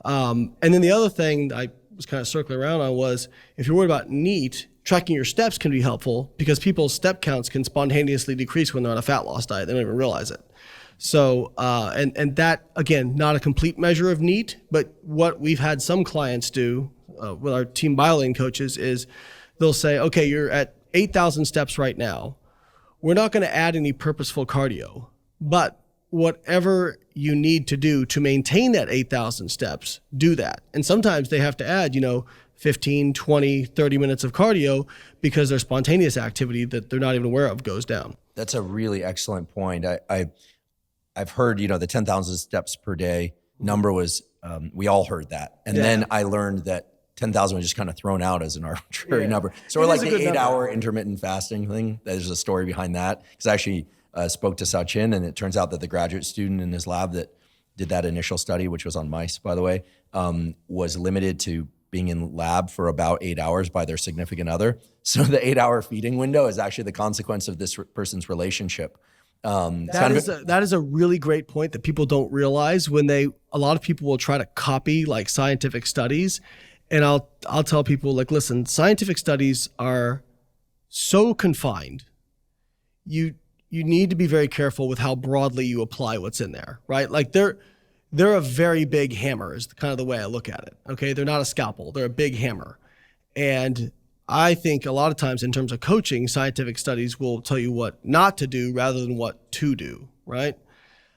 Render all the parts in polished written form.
And then the other thing I was kind of circling around on was, if you're worried about NEAT, tracking your steps can be helpful because people's step counts can spontaneously decrease when they're on a fat loss diet. They don't even realize it. So, and that, again, not a complete measure of NEAT, but what we've had some clients do with our team bioline coaches is they'll say, okay, you're at 8,000 steps right now. We're not going to add any purposeful cardio, but whatever you need to do to maintain that 8,000 steps, do that. And sometimes they have to add, 15, 20, 30 minutes of cardio because their spontaneous activity that they're not even aware of goes down. That's a really excellent point. I've heard, the 10,000 steps per day number was, we all heard that. And then I learned that 10,000 was just kind of thrown out as an arbitrary number. Sort of like the 8-hour intermittent fasting thing. There's a story behind that. Because I actually spoke to Sachin, and it turns out that the graduate student in his lab that did that initial study, which was on mice, by the way, was limited to being in lab for about 8 hours by their significant other. So the 8-hour feeding window is actually the consequence of this person's relationship. That is a really great point that people don't realize when a lot of people will try to copy like scientific studies. And I'll tell people, like, listen, scientific studies are so confined. You need to be very careful with how broadly you apply what's in there, right? Like they're a very big hammer is kind of the way I look at it. Okay. They're not a scalpel. They're a big hammer. And I think a lot of times in terms of coaching, scientific studies will tell you what not to do rather than what to do, right?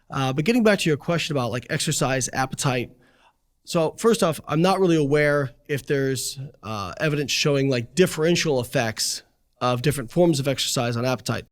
But getting back to your question about like exercise, appetite. So first off, I'm not really aware if there's evidence showing like differential effects of different forms of exercise on appetite.